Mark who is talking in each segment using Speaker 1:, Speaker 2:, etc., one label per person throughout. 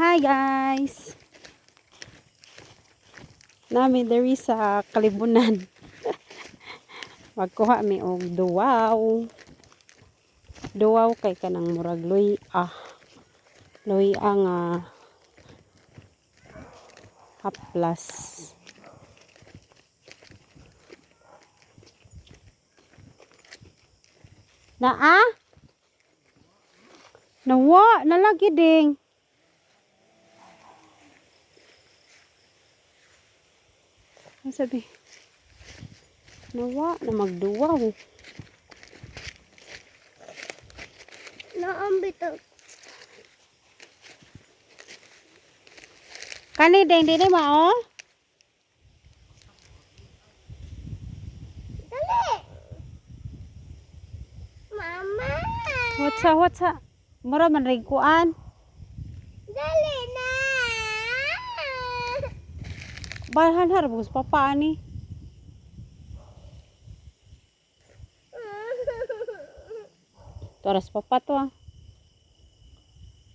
Speaker 1: Hi guys. Nami diri sa Kalibunan. Magkuha mi og duwaw. Duwaw kay kanang murag luy ang haplas. Naa? Nawa, nalagi ding. Ano sabi? Nawa na magduwaw.
Speaker 2: Naambito.
Speaker 1: Kani ding dili mao?
Speaker 2: Dali. Mama.
Speaker 1: Whatsa? Mura man rig kuan.
Speaker 2: Dali na.
Speaker 1: Bahan harbus papa ani. Toras papa to.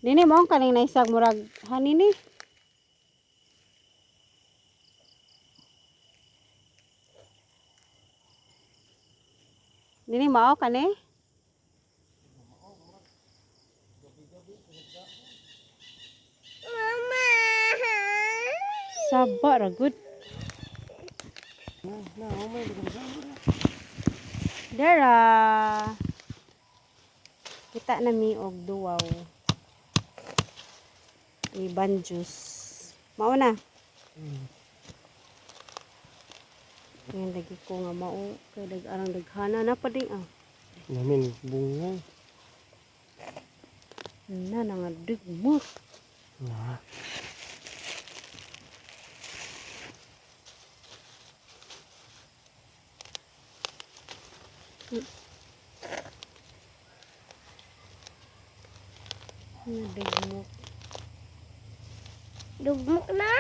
Speaker 1: Nini mo kaning naisag murag hanini. Nini mao kani?
Speaker 2: Mama.
Speaker 1: Saba ra good. Dara. Kita na mi og duwaw. Iban juice. Mao na. Ngayon lagi ko nga mao kay arang daghana na pa ding
Speaker 3: Namin bunga.
Speaker 1: na nga digmot.
Speaker 3: Nah.
Speaker 1: Na digmot.
Speaker 2: Dugmok na.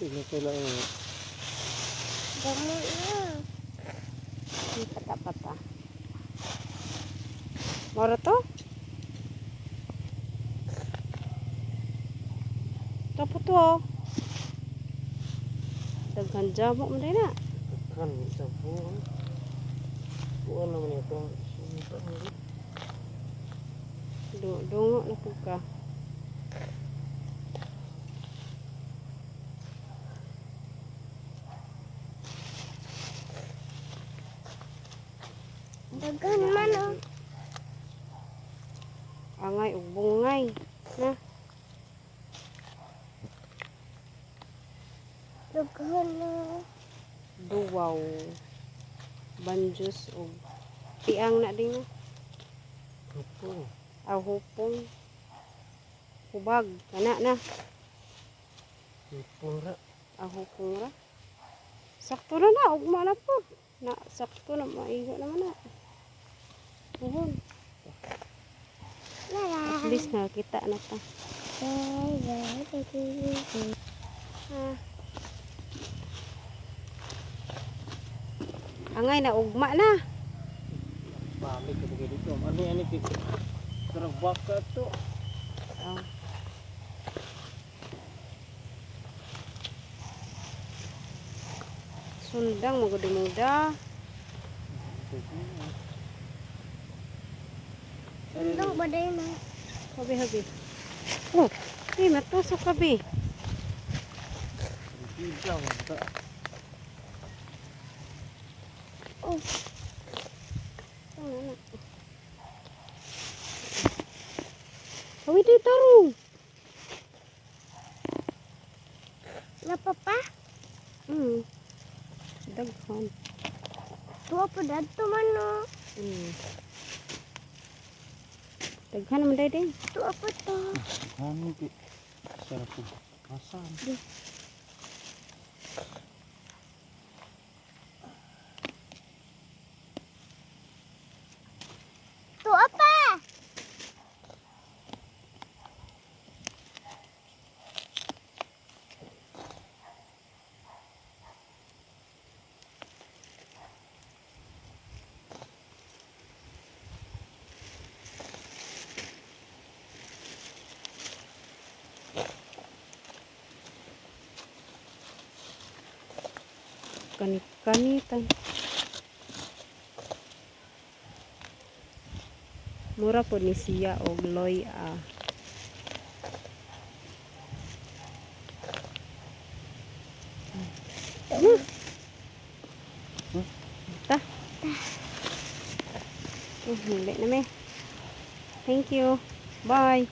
Speaker 3: Ito lang.
Speaker 2: Damo na.
Speaker 1: Pata-pata. Moro to? Tapo to. Daghan jamok mo din na.
Speaker 3: Kan sa buwan. Buwan naman ito.
Speaker 1: Dungo na po ka.
Speaker 2: Dagan man oh.
Speaker 1: Angay ug bungay. Na.
Speaker 2: Dagan na.
Speaker 1: Duwaw. Banjus ug tiang na din na.
Speaker 3: Hupong.
Speaker 1: Hupong. Hubag. Kana na.
Speaker 3: Hupong ra.
Speaker 1: Hupong ra. Sakto na ugma na po. Na sakto na maigo naman na. Uhon. At least nakita na ta. Angay na ugma na.
Speaker 3: Balik ka dito. Ani terang baka to.
Speaker 1: Sundang magud-muda.
Speaker 2: Sundang baday na.
Speaker 1: Habi. Oh, matusok kabi.
Speaker 3: Tidak mata.
Speaker 2: Oh.
Speaker 1: Hawi di tarong.
Speaker 2: Napapa?
Speaker 1: Daghan.
Speaker 2: Tuwa pa dadto man no.
Speaker 1: Daghan naman day.
Speaker 2: Tuwa pa to.
Speaker 3: Kami di. Sarap po. Asam.
Speaker 2: Tuwa pa.
Speaker 1: Kanit-kanitan. Mura po ni siya og loy Ta. Hindi na me. Thank you. Bye.